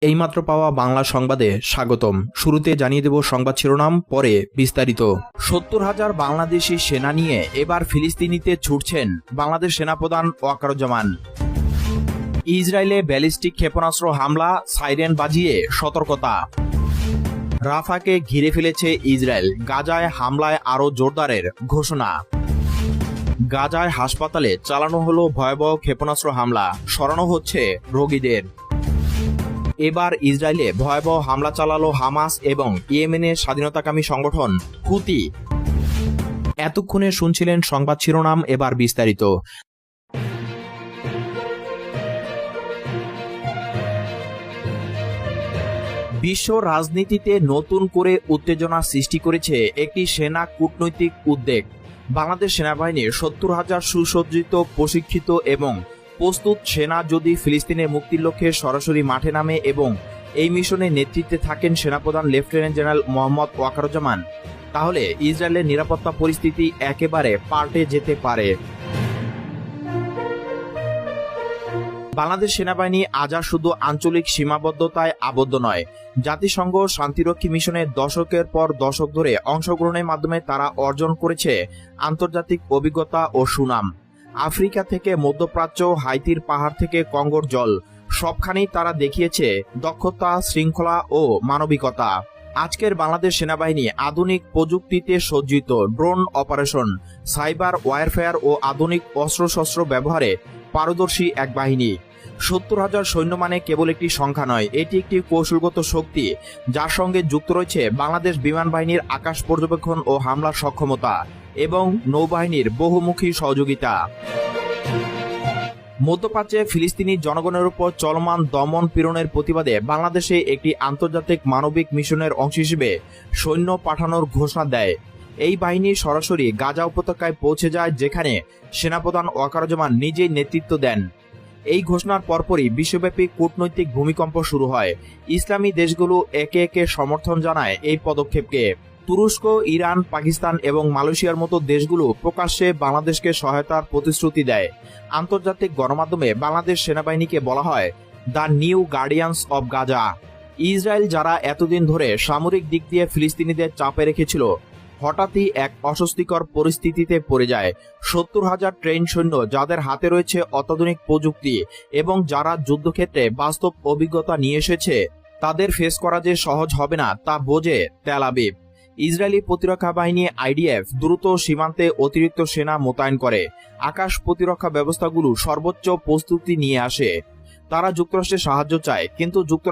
এইমাত্র পাওয়া বাংলা সংবাদে স্বাগতম। শুরুতে জানিয়ে দেব সংবাদ শিরোনাম, পরে বিস্তারিত। ৭০,০০০ বাংলাদেশি সেনা নিয়ে এবার ফিলিস্তিনিতে ছুটছেন বাংলাদেশ সেনাপ্রধান ওয়াকারুজ্জামান। ইসরায়েলে ব্যালিস্টিক ক্ষেপণাস্ত্র হামলা, সাইরেন বাজিয়ে সতর্কতা। রাফাকে ঘিরে ফেলেছে ইসরায়েল, গাজায় হামলায় আরও জোরদারের ঘোষণা। গাজায় হাসপাতালে চালানো হলো ভয়াবহ ক্ষেপণাস্ত্র হামলা, সরানো হচ্ছে রোগীদের। এবার ইসরায়েলে ভয়াবহ হামলা চালালো হামাস এবং ইয়েমেনের স্বাধীনতাকামী সংগঠন হুতি। এতক্ষণে শুনছিলেন সংবাদ শিরোনাম, এবার বিস্তারিত। বিশ্ব রাজনীতিতে নতুন করে উত্তেজনা সৃষ্টি করেছে একটি সেনা কূটনৈতিক উদ্বেগ। বাংলাদেশ সেনাবাহিনীর ৭০,০০০ সুসজ্জিত, প্রশিক্ষিত এবং প্রস্তুত সেনা যদি ফিলিস্তিনের মুক্তির লক্ষ্যে সরাসরি মাঠে নামে এবং এই মিশনে নেতৃত্বে থাকেন সেনাপ্রধান লেফটেন্যান্ট জেনারেল মোহাম্মদ ওয়াকারুজ্জামান, তাহলে ইসরায়েলের নিরাপত্তা পরিস্থিতি একেবারে পাল্টে যেতে পারে। বাংলাদেশ সেনাবাহিনী আজ আর শুধু আঞ্চলিক সীমাবদ্ধতায় আবদ্ধ নয়। জাতিসংঘ শান্তিরক্ষী মিশনে দশকের পর দশক ধরে অংশগ্রহণের মাধ্যমে তারা অর্জন করেছে আন্তর্জাতিক অভিজ্ঞতা ও সুনাম। আফ্রিকা থেকে মধ্যপ্রাচ্য, হাইতির পাহাড় থেকে কঙ্গোর জল, সবখানেই তারা দেখিয়েছে দক্ষতা, শৃঙ্খলা ও মানবিকতা। আজকের বাংলাদেশ সেনাবাহিনী আধুনিক প্রযুক্তিতে সজ্জিত, ড্রোন অপারেশন, সাইবার ওয়ারফেয়ার ও আধুনিক অস্ত্রশস্ত্র ব্যবহারে পারদর্শী এক বাহিনী। ৭০,০০০ সৈন্য মানে কেবল একটি সংখ্যা নয়, এটি একটি কৌশলগত শক্তি, যার সঙ্গে যুক্ত রয়েছে বাংলাদেশ বিমান বাহিনীর আকাশ পর্যবেক্ষণ ও হামলার সক্ষমতা এবং নৌবাহিনীর বহুমুখী সহযোগিতা। মধ্যপ্রাচ্যে ফিলিস্তিনি জনগণের উপর চলমান দমন পীড়নের প্রতিবাদে বাংলাদেশে একটি আন্তর্জাতিক মানবিক মিশনের অংশ হিসেবে সৈন্য পাঠানোর ঘোষণা দেয়। এই বাহিনী সরাসরি গাজা উপত্যকায় পৌঁছে যায়, যেখানে সেনাপ্রধান ওয়াকারুজ্জামান নিজেই নেতৃত্ব দেন। এই ঘোষণার পরপরই বিশ্বব্যাপী কূটনৈতিক ভূমিকম্প শুরু হয়। ইসলামী দেশগুলো একে একে সমর্থন জানায় এই পদক্ষেপকে। তুরস্ক, ইরান, পাকিস্তান এবং মালয়েশিয়ার মতো দেশগুলো প্রকাশ্যে বাংলাদেশকে সহায়তার প্রতিশ্রুতি দেয়। আন্তর্জাতিক গণমাধ্যমে বাংলাদেশ সেনাবাহিনীকে বলা হয় the new guardians of Gaza. Israel, যারা এতদিন ধরে সামরিক দিক দিয়ে ফিলিস্তিনিদের চাপে রেখেছিল, হঠাৎই এক অস্বস্তিকর পরিস্থিতিতে পড়ে যায়। ৭০,০০০ ট্রেন সৈন্য, যাদের হাতে রয়েছে অত্যাধুনিক প্রযুক্তি এবং যারা যুদ্ধক্ষেত্রে বাস্তব অভিজ্ঞতা নিয়ে এসেছে, তাদের ফেস করা যে সহজ হবে না তা বোঝে তেল আবিব। ইসরায়েলি প্রতিরক্ষা বাহিনী আইডিএফ দ্রুত সীমান্তে অতিরিক্ত সেনা মোতায়েন করে আকাশ প্রতিরক্ষা ব্যবস্থাগুলো সর্বোচ্চ প্রস্তুতি নিয়ে আসে। তারা যুক্তরাষ্ট্রের সাহায্য চায়, কিন্তু যুক্তরাষ্ট্র